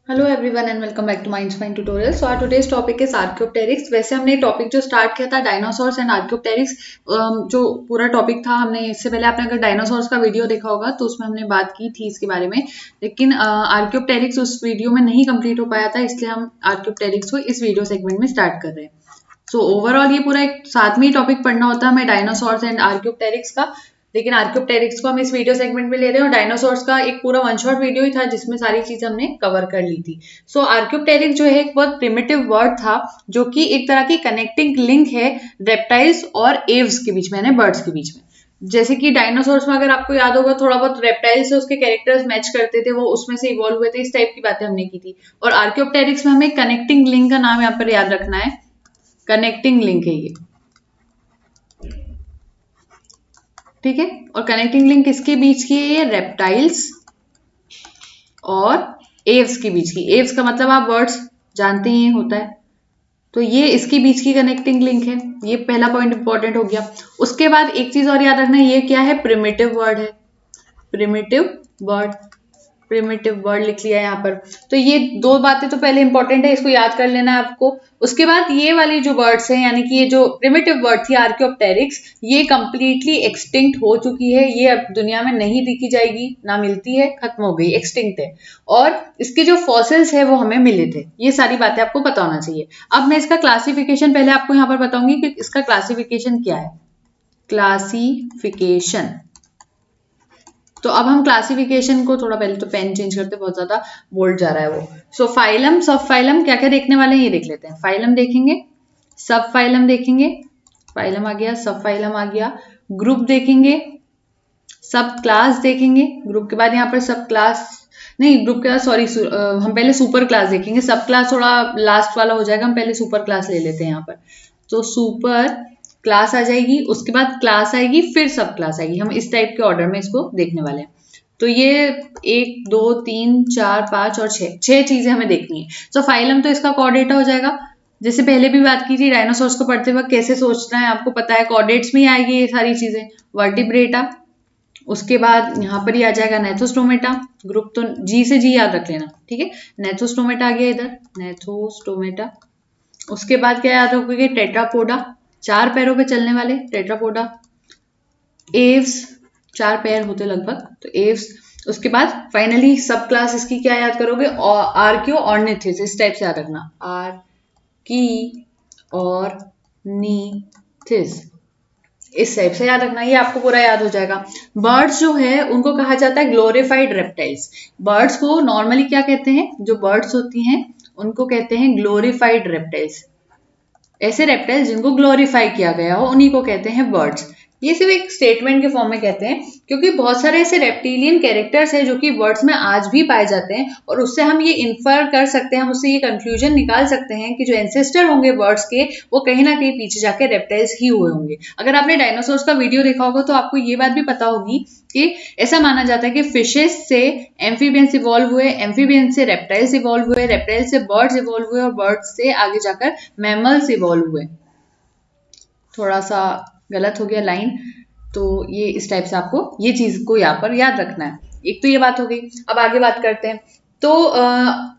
Hello everyone and welcome back to my inspiring tutorial. So our today's topic is archaeopteryx. वैसे हमने topic जो start किया था dinosaurs and Archaeopteryx, जो पूरा टॉपिक था, हमने इससे पहले आपने अगर डायनासोर्स का वीडियो देखा होगा तो उसमें हमने बात की थी इसके बारे में, लेकिन आर्कियोप्टेरिक्स उस वीडियो में नहीं कंप्लीट हो पाया था, इसलिए हम आर्कियोप्टेरिक्स को इस वीडियो सेगमेंट में स्टार्ट कर रहे हैं। सो ओवरऑल ये पूरा एक साथ में ही टॉपिक पढ़ना होता है हमें डायनासोर्स एंड आर्कियोप्टेरिक्स का, लेकिन आर्कियोप्टेरिक्स को हम इस वीडियो सेगमेंट में ले रहे हैं और डायनासोर्स का एक पूरा वन शॉट वीडियो ही था जिसमें सारी चीजें हमने कवर कर ली थी। सो आर्कियोप्टेरिक्स जो है एक बहुत प्रिमिटिव वर्ड था जो कि एक तरह की कनेक्टिंग लिंक है रेप्टाइल्स और एव्स के बीच में, यानी बर्ड्स के बीच में। जैसे कि डायनासोर्स में अगर आपको याद होगा थोड़ा बहुत रेप्टाइल से उसके कैरेक्टर्स मैच करते थे, वो उसमें से इवॉल्व हुए थे, इस टाइप की बातें हमने की थी। और आर्कियोप्टेरिक्स में हमें कनेक्टिंग लिंक का नाम यहाँ पर याद रखना है, कनेक्टिंग लिंक है ये, ठीक है। और कनेक्टिंग लिंक किसके बीच की है? ये रेप्टाइल्स और एव्स के बीच की। एव्स का मतलब आप वर्ड्स जानते ही होता है, तो ये इसके बीच की कनेक्टिंग लिंक है। ये पहला पॉइंट इंपॉर्टेंट हो गया। उसके बाद एक चीज और याद रखना है, ये क्या है? प्रिमिटिव वर्ड है। प्रिमिटिव वर्ड, प्रिमिटिव वर्ड लिख लिया यहाँ पर। तो ये दो बातें तो पहले इंपॉर्टेंट है, इसको याद कर लेना है आपको। उसके बाद ये वाली जो वर्ड्स हैं, यानी कि ये जो प्रिमिटिव वर्ड थी आर्कियोप्टेरिक्स, ये कंप्लीटली एक्सटिंक्ट हो चुकी है, ये अब दुनिया में नहीं दिखी जाएगी, ना मिलती है, खत्म हो गई, एक्सटिंक्ट है। और इसके जो फॉसिल्स है वो हमें मिले थे। ये सारी बातें आपको पता होना चाहिए। अब मैं इसका क्लासिफिकेशन पहले आपको यहाँ पर बताऊंगी कि इसका क्लासिफिकेशन क्या है। क्लासिफिकेशन, तो अब हम क्लासिफिकेशन को थोड़ा, पहले तो पेन चेंज करते, बहुत ज्यादा बोल्ड जा रहा है वो। सो फाइलम, सब फाइलम, क्या क्या देखने वाले हैं ये देख लेते हैं। फाइलम देखेंगे, सब फाइलम देखेंगे, फाइलम आ गया, सब फाइलम आ गया। ग्रुप देखेंगे, सब क्लास देखेंगे, ग्रुप के बाद यहाँ पर सब क्लास नहीं, ग्रुप के बाद सॉरी, हम पहले सुपर क्लास देखेंगे। सब क्लास थोड़ा लास्ट वाला हो जाएगा, हम पहले सुपर क्लास ले लेते हैं यहाँ पर। तो सुपर क्लास आ जाएगी, उसके बाद क्लास आएगी, फिर सब क्लास आएगी। हम इस टाइप के ऑर्डर में इसको देखने वाले हैं। तो ये 1 2 3 4 5 और 6 चीजें हमें देखनी है। तो फाइलम तो इसका कोऑर्डिनेटर हो जाएगा। जैसे पहले भी बात की थी, डायनासोर्स को पढ़ते वक्त कैसे सोचना है आपको पता है, कोऑर्डिनेट्स में ही आएगी ये सारी चीजें। वर्टिब्रेटा, उसके बाद यहाँ पर ही आ जाएगा नेथोस्टोमेटा। ग्रुप तो जी से जी याद रख लेना, ठीक है। नेथोस्टोमेटा आ गया इधर, नेथोस्टोमेटा। उसके बाद क्या याद रखोगे? टेट्रापोडा, 4 पैरों पे चलने वाले टेट्रापोडा। एव्स, 4 पैर होते लगभग, तो एव्स। उसके बाद फाइनली सब क्लास इसकी क्या याद करोगे? आर्कियो ऑर्निथिस, इस टाइप से याद रखना, आर्की और नीथिस, इस टाइप से याद रखना, ये आपको पूरा याद हो जाएगा। बर्ड्स जो है उनको कहा जाता है ग्लोरिफाइड रेप्टाइल्स। बर्ड्स को नॉर्मली क्या कहते हैं? जो बर्ड्स होती हैं उनको कहते हैं ग्लोरिफाइड रेप्टाइल्स। ऐसे रेप्टाइल्स जिनको ग्लोरीफाई किया गया हो उन्हीं को कहते हैं बर्ड्स। ये सिर्फ एक स्टेटमेंट के फॉर्म में कहते हैं, क्योंकि बहुत सारे ऐसे रेप्टिलियन कैरेक्टर्स हैं जो कि बर्ड्स में आज भी पाए जाते हैं, और उससे हम ये इन्फर कर सकते हैं, हम उससे ये कंक्लूजन निकाल सकते हैं कि जो एंसेस्टर होंगे बर्ड्स के, वो कहीं ना कहीं पीछे जाके रेप्टाइल्स ही हुए होंगे। अगर आपने डायनासोर्स का वीडियो देखा होगा तो आपको ये बात भी पता होगी कि ऐसा माना जाता है कि फिशेस से एम्फीबियंस इवॉल्व हुए, एम्फीबियंस से रेप्टाइल्स इवॉल्व हुए, रेप्टाइल्स से बर्ड्स इवॉल्व हुए, और बर्ड्स से आगे जाकर मैमल्स इवॉल्व हुए। थोड़ा सा गलत हो गया लाइन, तो ये इस टाइप से आपको ये चीज को यहाँ पर याद रखना है। एक तो ये बात हो गई। अब आगे बात करते हैं। तो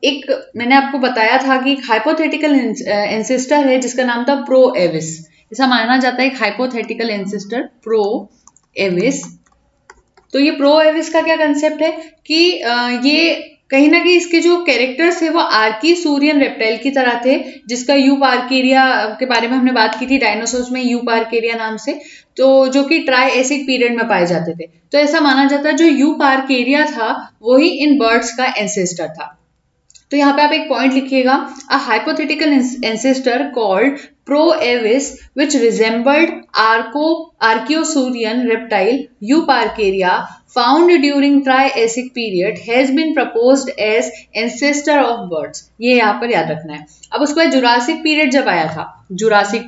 एक मैंने आपको बताया था कि एक हाइपोथेटिकल एंसेस्टर है जिसका नाम था प्रो एविस। ऐसा माना जाता है एक हाइपोथेटिकल एंसेस्टर प्रो एविस। तो ये प्रो एविस का क्या कंसेप्ट है कि ये कहीं ना कहीं इसके जो कैरेक्टर्स थे वो आर्की सूरियन रेप्टाइल की तरह थे, जिसका यू पार्केरिया के बारे में हमने बात की थी डायनासोर्स में, यू पार्केरिया नाम से, तो जो कि ट्राई एसिक पीरियड में पाए जाते थे। तो ऐसा माना जाता है जो यू पार्केरिया था वही इन बर्ड्स का एंसेस्टर था। तो यहाँ पे आप एक पॉइंट लिखिएगा, a hypothetical ancestor called proavis which resembled archosaurian reptile Euparkeria found during Triassic period has been proposed as ancestor of birds। ये यहाँ पर याद रखना है। अब उसके बाद जुरासिक पीरियड जब आया था, जुरासिक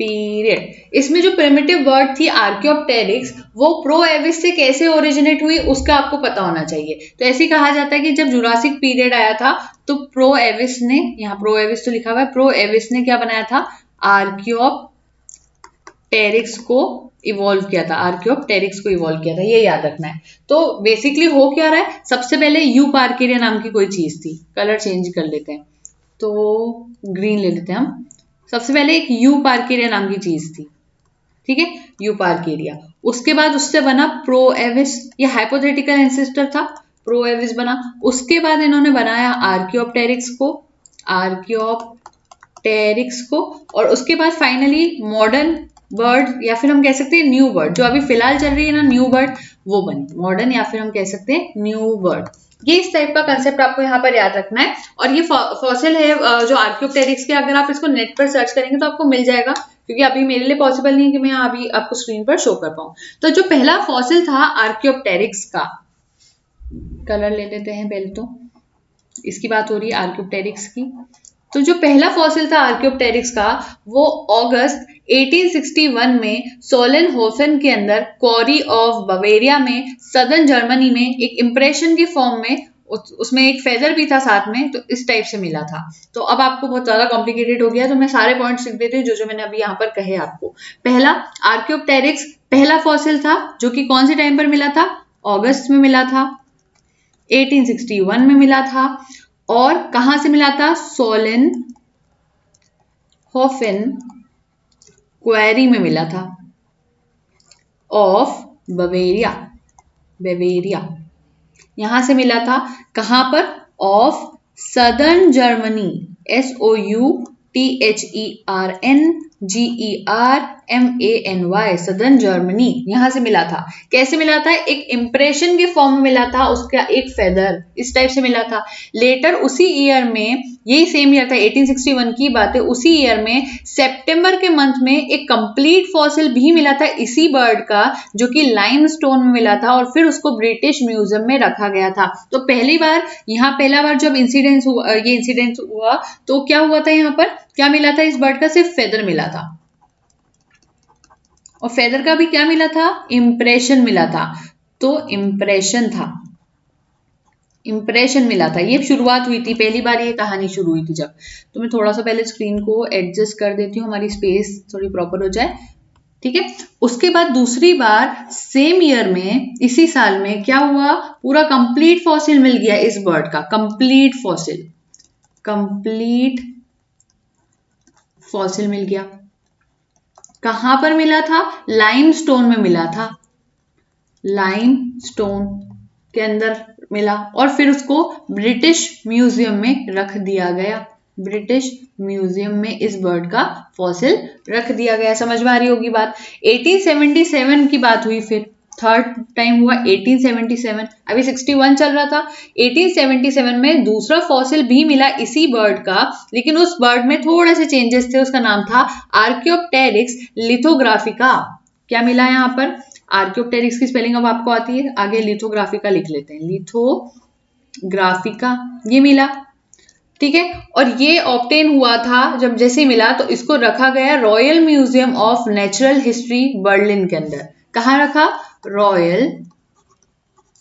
पीरियड, इसमें जो प्रिमिटिव वर्ड थी आर्कियोप्टेरिक्स, वो प्रो एविस से कैसे ओरिजिनेट हुई उसका आपको पता होना चाहिए। तो ऐसे कहा जाता है कि जब जुरासिक पीरियड आया था तो प्रो एविस ने, यहाँ प्रो एविस तो लिखा हुआ है, प्रो एविस ने क्या बनाया था? आर्कियोप्टेरिक्स को इवॉल्व किया था, आर्कियोप्टेरिक्स को इवॉल्व किया था, ये याद रखना है। तो बेसिकली हो क्या रहा है, सबसे पहले यूपार्केरिया नाम की कोई चीज थी, कलर चेंज कर लेते हैं, तो ग्रीन ले लेते हैं हम। सबसे पहले एक यूपार्केरिया नाम की चीज थी, ठीक है, यूपार्केरिया। उसके बाद उससे बना प्रोएविस, ये हाइपोथेटिकल एंसेस्टर था, प्रोएविस बना। उसके बाद इन्होंने बनाया आर्कियोप्टेरिक्स को, आर्कियोप्टेरिक्स को, और उसके बाद फाइनली मॉडर्न बर्ड, या फिर हम कह सकते हैं न्यू बर्ड, जो अभी फिलहाल चल रही है ना न्यू बर्ड, वो बनी मॉडर्न, या फिर हम कह सकते हैं न्यू बर्ड। ये इस टाइप का कंसेप्ट आपको यहाँ पर याद रखना है। और ये फॉसिल है जो आर्कियोप्टेरिक्स के, अगर आप इसको नेट पर सर्च करेंगे तो आपको मिल जाएगा, क्योंकि अभी मेरे लिए पॉसिबल नहीं है कि मैं अभी आपको स्क्रीन पर शो कर पाऊं। तो जो पहला फॉसिल था आर्कियोप्टेरिक्स का, कलर ले लेते हैं पहले, तो इसकी बात हो रही है आर्कियोप्टेरिक्स की। तो जो पहला फॉसिल था आर्कियोप्टेरिक्स का, वो अगस्त 1861 में सोलेनहोफेन के अंदर क्वारी ऑफ बवेरिया में सदर्न जर्मनी में एक इंप्रेशन की फॉर्म में, उसमें एक फेदर भी था साथ में, तो इस टाइप से मिला था। तो अब आपको बहुत ज्यादा कॉम्प्लिकेटेड हो गया, तो मैं सारे पॉइंट्स लिख देती हूँ जो जो मैंने अभी यहाँ पर कहे आपको। पहला, आर्कियोप्टेरिक्स पहला फॉसिल था जो कि कौन से टाइम पर मिला था, अगस्त में मिला था, 1861 में मिला था। और कहां से मिला था, सोलेन होफेन क्वेरी में मिला था, ऑफ बवेरिया, बेवेरिया, यहां से मिला था। कहां पर, of southern Germany, SOUTHERNGERMANY, southern Germany, यहां से मिला था। कैसे मिला था, एक इंप्रेशन के फॉर्म में मिला था, उसका एक फेदर इस टाइप से मिला था। लेटर उसी ईयर में, यही सेम ईयर था 1861 की बात है, उसी ईयर में सितंबर के मंथ में एक कंप्लीट फॉसिल भी मिला था इसी बर्ड का, जो कि लाइमस्टोन में मिला था, और फिर उसको ब्रिटिश म्यूजियम में रखा गया था। तो पहली बार जब इंसिडेंस हुआ, ये इंसिडेंट हुआ, तो क्या हुआ था, यहाँ पर क्या मिला था, इस बर्ड का सिर्फ फेदर मिला था, और फेदर का भी क्या मिला था, इंप्रेशन मिला था। तो इंप्रेशन था, इंप्रेशन मिला था, ये शुरुआत हुई थी, पहली बार ये कहानी शुरू हुई थी जब। तो मैं थोड़ा सा पहले स्क्रीन को एडजस्ट कर देती हूँ, हमारी स्पेस थोड़ी प्रॉपर हो जाए, ठीक है। उसके बाद दूसरी बार सेम ईयर में, इसी साल में क्या हुआ, पूरा कंप्लीट फॉसिल मिल गया इस बर्ड का, कंप्लीट फॉसिल मिल गया। कहां पर मिला था, लाइमस्टोन में मिला था, लाइमस्टोन के अंदर मिला, और फिर उसको ब्रिटिश म्यूजियम में रख दिया गया, ब्रिटिश म्यूजियम में इस बर्ड का फॉसिल रख दिया गया। समझ में आ रही होगी बात। 1877 की बात हुई, फिर थर्ड टाइम हुआ 1877, अभी 61 चल रहा था, 1877 में दूसरा फॉसिल भी मिला इसी बर्ड का, लेकिन उस बर्ड में थोड़े से चेंजेस थे, उसका नाम था आर्कियोप्टेरिक्स लिथोग्राफिका। क्या मिला यहाँ पर, आर्कियोप्टेरिक्स की स्पेलिंग अब आपको आती है, आगे लिथोग्राफिका लिख लेते हैं, लिथोग्राफिका, ये मिला, ठीक है। और ये ऑब्टेन हुआ था, जब जैसे मिला तो इसको रखा गया royal museum of natural history Berlin के अंदर। कहाँ रखा, royal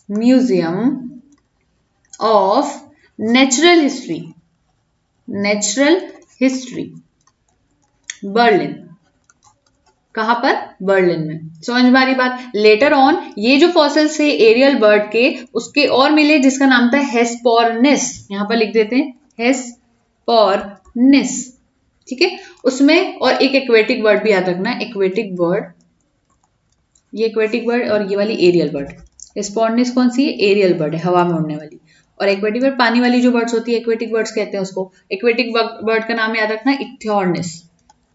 museum of natural history Berlin, कहां पर, बर्लिन में। समझ में आ रही बात। लेटर ऑन ये जो फॉसिल्स थे एरियल बर्ड के, उसके और मिले, जिसका नाम था हेस्पोर्निस, यहां पर लिख देते हैं हेस्पोर्निस, ठीक है। उसमें और एक एक्वेटिक बर्ड भी याद रखना, एक्वेटिक बर्ड, ये एक्वेटिक बर्ड और ये वाली एरियल बर्ड। हेस्पोर्निस कौन सी है, एरियल बर्ड है, हवा में उड़ने वाली, और एक्वेटिक बर्ड पानी वाली जो बर्ड्स होती है, एक्वेटिक बर्ड्स कहते हैं उसको। एक्वेटिक बर्ड का नाम याद रखना, इक्थियोर्निस,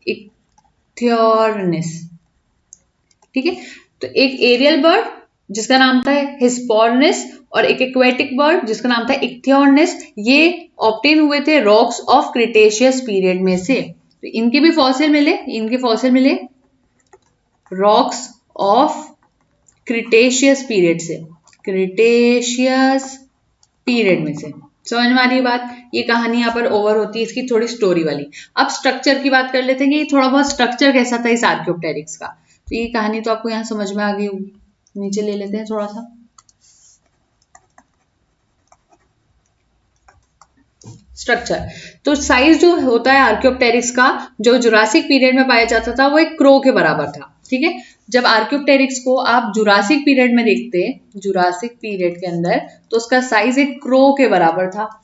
इक्थियोर्निस, ठीक है। तो एक एरियल बर्ड जिसका नाम था हिस्पोर्निस, और एक एक्वेटिक बर्ड जिसका नाम था इक्थियोर्निस, ये ऑब्टेन हुए थे रॉक्स ऑफ क्रिटेशियस पीरियड में से। तो इनके भी फॉसिल मिले, रॉक्स ऑफ क्रिटेशियस पीरियड से, क्रिटेशियस पीरियड में से। समझ में आ रही है बात। ये कहानी यहाँ पर ओवर होती है, इसकी थोड़ी स्टोरी वाली। अब स्ट्रक्चर की बात कर लेते हैं कि थोड़ा बहुत स्ट्रक्चर कैसा था इस आर्कियोप्टेरिक्स का। तो ये कहानी तो आपको यहाँ समझ में आ गई होगी। नीचे ले लेते हैं थोड़ा सा। स्ट्रक्चर। तो साइज जो होता है आर्कियोप्टेरिक्स का, जो जुरासिक पीरियड में पाया जाता था, वो एक क्रो के बराबर था। ठीक है, जब आर्कियोप्टेरिक्स को आप जुरासिक पीरियड में देखते, जुरासिक पीरियड के अंदर, तो उसका साइज एक क्रो के बराबर था।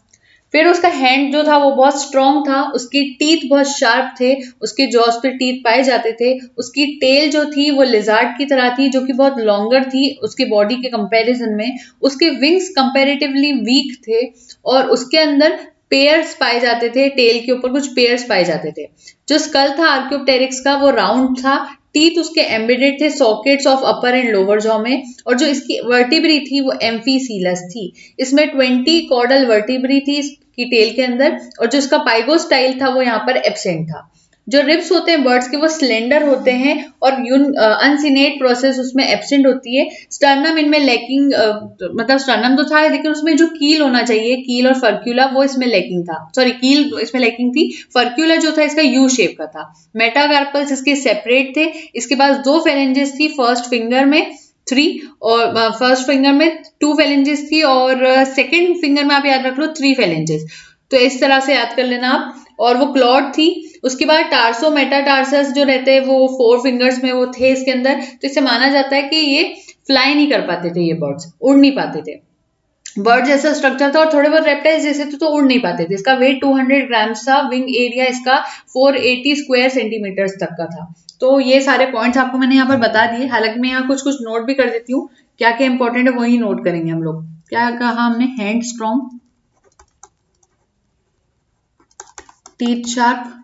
फिर उसका हैंड जो था वो बहुत स्ट्रॉन्ग था, उसकी टीथ बहुत शार्प थे, उसके जॉस पे टीथ पाए जाते थे, उसकी टेल जो थी वो लिजार्ड की तरह थी, जो कि बहुत लॉन्गर थी उसकी बॉडी के कंपैरिजन में, उसके विंग्स कंपैरेटिवली वीक थे, और उसके अंदर पेयर्स पाए जाते थे, टेल के ऊपर कुछ पेयर्स पाए जाते थे। जो स्कल था आर्कियोप्टेरिक्स का वो राउंड था, टीथ उसके एम्बेडेड थे sockets of upper and lower jaw में, और जो इसकी वर्टिब्री थी वो एम्फीसीलस थी। इसमें 20 कॉर्डल वर्टिब्री थी इसकी टेल के अंदर, और जो इसका पाइगोस्टाइल था वो यहाँ पर एब्सेंट था। जो रिब्स होते हैं बर्ड्स के वो स्लेंडर होते हैं, और अनसिनेट प्रोसेस उसमें एब्सेंट होती है। स्टर्नम इनमें लैकिंग, मतलब स्टर्नम तो था लेकिन उसमें जो कील होना चाहिए, कील और फर्क्यूला, वो इसमें लैकिंग था। सॉरी, कील इसमें लैकिंग थी, फर्क्यूला जो था इसका यू शेप का था। मेटाकार्पल्स इसके सेपरेट थे, इसके पास 2 फेरेंजेस थी फर्स्ट फिंगर में 3, और फर्स्ट फिंगर में 2 फेलेंजेस थी, और सेकेंड फिंगर में आप याद रख लो 3 फेलेंजेस। तो इस तरह से याद कर लेना आप। और वो क्लॉड थी। उसके बाद टार्सो मेटाटार्सस जो रहते हैं वो 4 फिंगर्स में वो थे इसके अंदर। तो इससे माना जाता है कि ये फ्लाई नहीं कर पाते थे, ये बर्ड्स उड़ नहीं पाते थे। बर्ड जैसा स्ट्रक्चर था और थोड़े बहुत रेप्टाइल्स जैसे थे, तो उड़ नहीं पाते थे। इसका वेट 200 ग्राम्स था, विंग एरिया इसका 480 स्क्वायर सेंटीमीटर्स तक का था। तो ये सारे पॉइंट्स आपको मैंने यहाँ पर बता दिए। हालांकि मैं यहाँ कुछ कुछ नोट भी कर देती हूँ, क्या क्या इंपॉर्टेंट है वही नोट करेंगे हम लोग। क्या कहा हमने? हैंड स्ट्रॉन्ग, टीथ शार्प,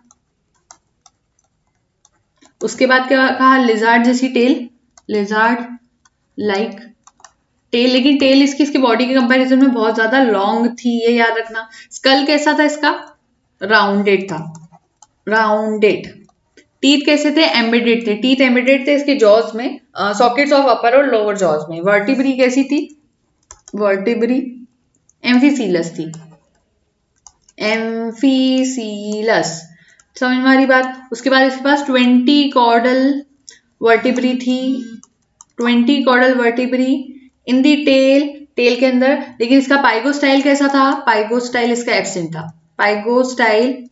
उसके बाद क्या कहा? लिजार्ड जैसी टेल, लिजार्ड लाइक टेल, लेकिन टेल इसकी बॉडी के कंपैरिजन में बहुत ज्यादा लॉन्ग थी, ये याद रखना। स्कल कैसा था इसका? राउंडेड था, राउंडेड। टीथ कैसे थे? एम्बेडेड थे, टीथ एम्बेडेड थे इसके जॉज में, सॉकेट्स ऑफ अपर और लोअर जॉज में। वर्टिब्री कैसी थी? वर्टिब्री एम्फीसीलस थी, एम्फीसीलस। समझ में आ रही बात? उसके बाद इसके पास 20 कॉर्डल वर्टिब्री थी, 20 caudal vertebrae in the tail, tail के अंदर। लेकिन इसका पाइगोस्टाइल कैसा था? पाइगोस्टाइल इसका एब्सेंट था, पाइगोस्टाइल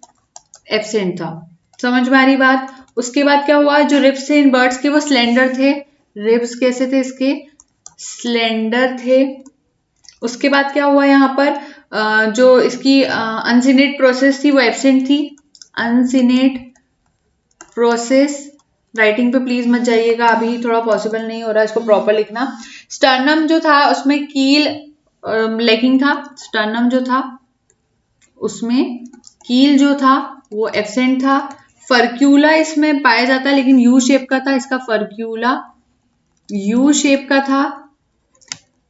एब्सेंट था। समझ में आ रही बात? उसके बाद क्या हुआ? जो रिब्स थे इन बर्ड्स के वो स्लेंडर थे, रिब्स कैसे थे इसके? स्लेंडर थे। उसके बाद क्या हुआ यहाँ पर? जो इसकी अनसिनेट प्रोसेस थी वो एब्सेंट थी, अनसिनेट प्रोसेस। राइटिंग पे प्लीज मत जाइएगा, अभी थोड़ा पॉसिबल नहीं हो रहा इसको प्रॉपर लिखना। स्टर्नम जो था उसमें कील लैकिंग था, स्टर्नम जो था उसमें कील जो था वो एब्सेंट था। फर्क्यूला इसमें पाया जाता है लेकिन यू शेप का था, इसका फर्क्यूला यू शेप का था।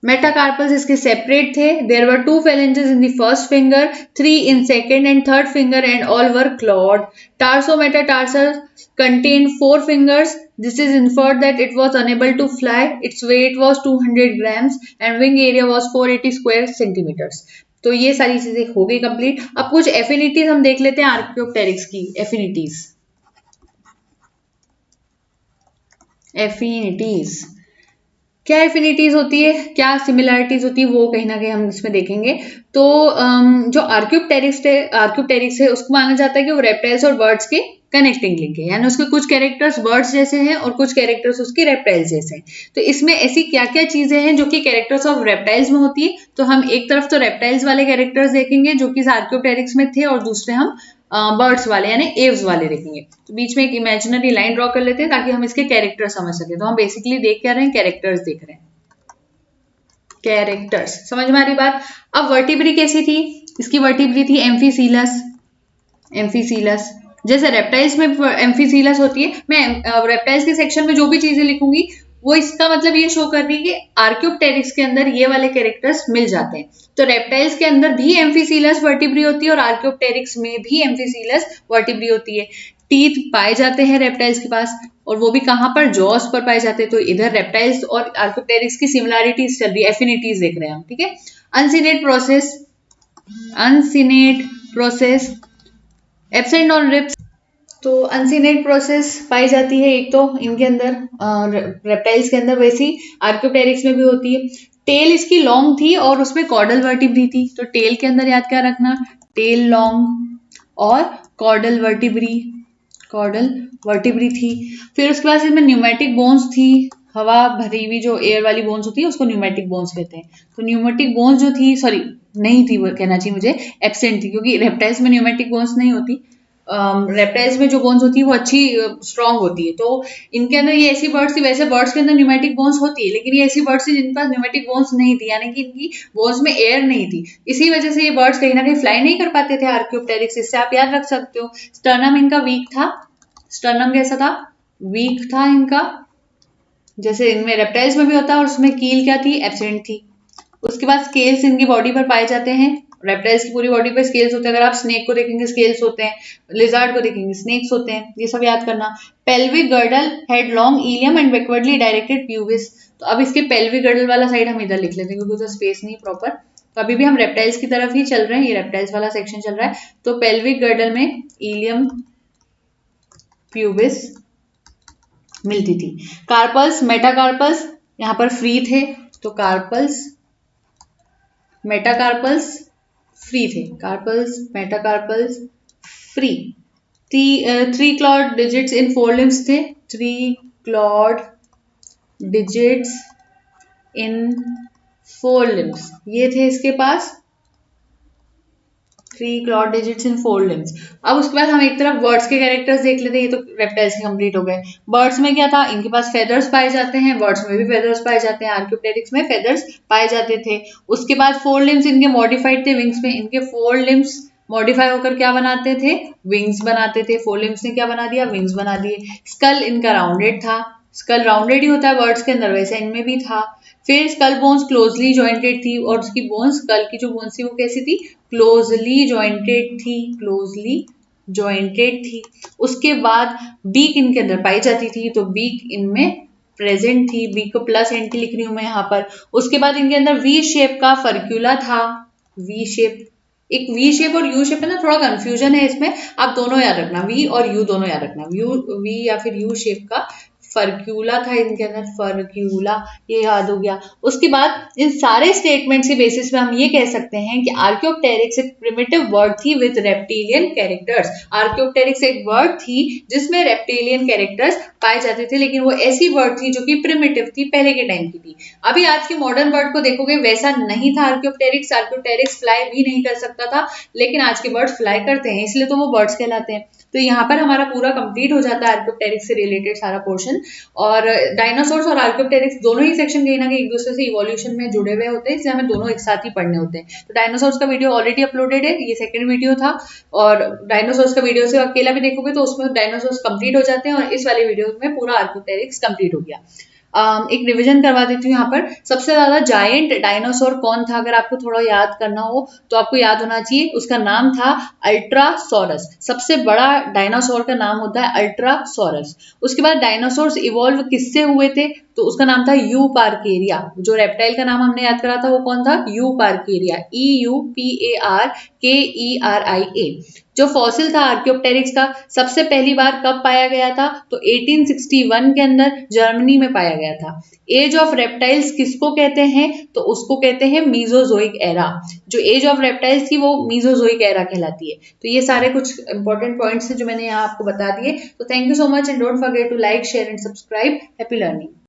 मेटाकार्पल्स इसके सेपरेट थे। There were 2 phalanges in the first finger, 3 in second and third finger, and all were clawed. Tarsometatarsus contained 4 fingers. This is inferred that it was unable to fly. Its weight was 200 grams and wing area was 480 square centimeters. तो ये सारी चीजें हो गई complete. अब कुछ affinities हम देख लेते हैं आर्कियोप्टेरिक्स की। एफिनिटीज, एफिनिटीज क्या एफिनिटीज होती है, क्या सिमिलैरिटीज होती है, वो कहीं ना कहीं हम इसमें देखेंगे। तो जो आर्कियोप्टेरिक्स है उसको माना जाता है कि वो रेप्टाइल्स और बर्ड्स के कनेक्टिंग लिंक है, यानी उसके कुछ कैरेक्टर्स बर्ड्स जैसे हैं और कुछ कैरेक्टर्स उसके रेप्टाइल्स जैसे हैं। तो इसमें ऐसी क्या क्या चीजें हैं जो कि कैरेक्टर्स ऑफ रेप्टाइल्स में होती है? तो हम एक तरफ तो रेप्टाइल्स वाले कैरेक्टर्स देखेंगे जो कि आर्कियोप्टेरिक्स में थे, और दूसरे हम बर्ड्स वाले यानी एव्स वाले देखेंगे। तो बीच में एक इमेजिनरी लाइन ड्रॉ कर लेते हैं ताकि हम इसके कैरेक्टर समझ सके। तो हम बेसिकली देख क्या रहे हैं? कैरेक्टर्स देख रहे हैं, कैरेक्टर्स। समझ में आ रही बात? अब वर्टिब्री कैसी थी? इसकी वर्टिब्री थी एम्फीसीलस, एम्फीसीलस। जैसे रेप्टाइल्स में एम्फीसीलस होती है, मैं रेप्टाइल्स के सेक्शन में जो भी चीजें लिखूंगी वो इसका मतलब ये शो कर रही है कि आर्कियोप्टेरिक्स के अंदर ये वाले कैरेक्टर्स मिल जाते हैं। तो रेप्टाइल्स के अंदर भी एम्फीसीलस वर्टिब्री होती है और आर्कियोप्टेरिक्स में भी एम्फीसीलस वर्टिब्री होती है। टीथ पाए जाते हैं रेप्टाइल्स के पास, और वो भी कहां पर? जॉस पर पाए जाते हैं। तो इधर रेप्टाइल्स और आर्कियोप्टेरिक्स की सिमिलैरिटीज चल रही है, एफिनिटीज देख रहे हैं हम। ठीक है। Uncinate process, uncinate process absent on ribs. तो अनसिनेट प्रोसेस पाई जाती है एक तो इनके अंदर रेप्टाइल्स के अंदर, वैसी आर्कियोप्टेरिक्स में भी होती है। टेल इसकी लॉन्ग थी और उसमें कॉर्डल वर्टिब्री थी, तो टेल के अंदर याद क्या रखना, टेल लॉन्ग और कॉर्डल वर्टिब्री थी। फिर उसके बाद इसमें न्यूमेटिक बोन्स थी, हवा भरी हुई जो एयर वाली बोन्स होती है उसको न्यूमेटिक बोन्स कहते हैं। तो न्यूमेटिक बोन्स जो थी, सॉरी नहीं थी वो कहना चाहिए मुझे, एब्सेंट थी, क्योंकि रेप्टाइल्स में न्यूमेटिक बोन्स नहीं होती। रेप्टाइल्स में जो बोन्स होती है वो अच्छी स्ट्रांग होती है। तो इनके अंदर ये ऐसी बर्ड्स थी, वैसे बर्ड्स के अंदर न्यूमेटिक बोन्स होती है, लेकिन ये ऐसी बर्ड्स थी जिनके पास न्यूमेटिक बोन्स नहीं थी, यानी कि इनकी बोन्स में एयर नहीं थी। इसी वजह से ये बर्ड्स कहीं ना कहीं फ्लाई नहीं कर पाते थे आर्कियोप्टेरिक्स। इससे आप याद रख सकते हो। स्टर्नम इनका वीक था, स्टर्नम कैसा था, वीक था इनका, जैसे इनमें रेप्टाइल्स में भी होता है, और उसमें कील क्या थी, एब्सेंट थी। उसके बाद स्केल्स इनकी बॉडी पर पाए जाते हैं, रेप्टाइल्स की पूरी बॉडी पर स्केल्स होते हैं। अगर आप स्नेक को देखेंगे स्केल्स होते हैं, लिजार्ड को देखेंगे स्नेक्स होते हैं, ये सब याद करना। Pelvic girdle had long ilium and backwardly directed pubis. तो अब इसके पेल्विक गर्डल वाला साइड हम इधर लिख लेते हैं क्योंकि उधर स्पेस नहीं प्रॉपर, तो अभी भी हम रेप्टाइल्स की तरफ ही चल रहे हैं, ये रेप्टाइल्स वाला सेक्शन चल रहा है। तो पेल्विक गर्डल में इलियम प्यूबिस मिलती थी। कार्पल्स मेटाकार्पल्स यहाँ पर फ्री थे, तो कार्पल्स मेटाकार्पल्स फ्री थे, carpals metacarpals free. Three clawed digits in four limbs थे, three clawed digits in four limbs ये थे इसके पास, three clawed digits in four limbs. अब उसके बाद हम एक तरफ बर्ड्स के कैरेक्टर्स देख लेते हैं, ये तो रेप्टाइल्स के कंप्लीट हो गए। बर्ड्स में क्या था, इनके पास फेदर्स पाए जाते हैं, बर्ड्स में भी फेदर्स पाए जाते हैं, आर्कियोप्टेरिक्स में फेदर्स पाए जाते थे। उसके बाद फोर लिम्स इनके मॉडिफाइड थे विंग्स में, इनके फोर लिम्स मॉडिफाई होकर क्या बनाते थे, विंग्स बनाते थे। फोर लिम्स ने क्या बना दिया, विंग्स बना दिए। स्कल इनका राउंडेड था, स्कल राउंडेड ही होता है बर्ड्स के अंदर, वैसे इनमें भी था। फिर स्कल बोन्स क्लोजली जॉइंटेड थी, और उसकी बोन्स, स्कल की जो बोन्स थी वो कैसी थी, क्लोजली जॉइंटेड थी, क्लोजली जॉइंटेड थी। उसके बाद बीक इनके अंदर पाई जाती थी, तो बीक इनमें प्रेजेंट थी, बीक को प्लस एंटी लिख रही हूं मैं यहाँ पर। उसके बाद इनके अंदर वी शेप का फर्क्यूला था, वी शेप, एक वी शेप और यू शेप है ना, थोड़ा कंफ्यूजन है इसमें, आप दोनों याद रखना, वी और यू दोनों याद रखना। वी या फिर यू शेप का फर्क्यूला था इनके अंदर, फर्क्यूला, ये याद हो गया। उसके बाद इन सारे स्टेटमेंट्स के बेसिस पे हम ये कह सकते हैं कि आर्कियोप्टेरिक्स एक प्रिमिटिव वर्ड थी विद रेप्टिलियन कैरेक्टर्स। आर्कियोप्टेरिक्स एक वर्ड थी जिसमें रेप्टिलियन कैरेक्टर्स पाए जाते थे, लेकिन वो ऐसी वर्ड थी जो कि प्रिमिटिव थी, पहले के टाइम की थी। अभी आज के मॉडर्न वर्ड को देखोगे वैसा नहीं था आर्कियोप्टेरिक्स। आर्कियोप्टेरिक्स फ्लाई भी नहीं कर सकता था, लेकिन आज के बर्ड्स फ्लाई करते हैं, इसलिए तो वो बर्ड्स कहलाते हैं। तो यहाँ पर हमारा पूरा कंप्लीट हो जाता है आर्कियोप्टेरिक्स से रिलेटेड सारा पोर्शन। और डायनासोर्स और आर्कियोप्टेरिक्स दोनों ही सेक्शन कहीं ना कहीं एक दूसरे से इवोल्यूशन में जुड़े हुए होते हैं, इसलिए हमें दोनों एक साथ ही पढ़ने होते हैं। तो डायनासोर्स का वीडियो ऑलरेडी अपलोडेड है, ये सेकंड वीडियो था, और डायनासोर्स का वीडियो से अकेला भी देखोगे तो उसमें डायनासोर्स कंप्लीट हो जाते हैं, और इस वाले वीडियो में पूरा आर्कियोप्टेरिक्स कंप्लीट हो गया। एक रिवीजन करवा देती हूँ यहाँ पर। सबसे ज्यादा जायंट डायनासोर कौन था, अगर आपको थोड़ा याद करना हो तो आपको याद होना चाहिए, उसका नाम था अल्ट्रासोरस। सबसे बड़ा डायनासोर का नाम होता है अल्ट्रासोरस। उसके बाद डायनासोर्स इवॉल्व किससे हुए थे, तो उसका नाम था यू पार्केरिया। जो रेप्टाइल का नाम हमने याद करा था वो कौन था, यू पार्केरिया, EUPARKERIA। जो फॉसिल था आर्कियोप्टेरिक्स का सबसे पहली बार कब पाया गया था, तो 1861 के अंदर जर्मनी में पाया गया था। एज ऑफ रेप्टाइल्स किसको कहते हैं, तो उसको कहते हैं मीजोजोइक एरा। जो एज ऑफ रेप्टाइल्स थी वो मीजोजोइक एरा कहलाती है। तो ये सारे कुछ इंपॉर्टेंट पॉइंट्स हैं जो मैंने यहाँ आपको बता दिए। तो thank you so much and don't forget to like, share and subscribe. Happy learning.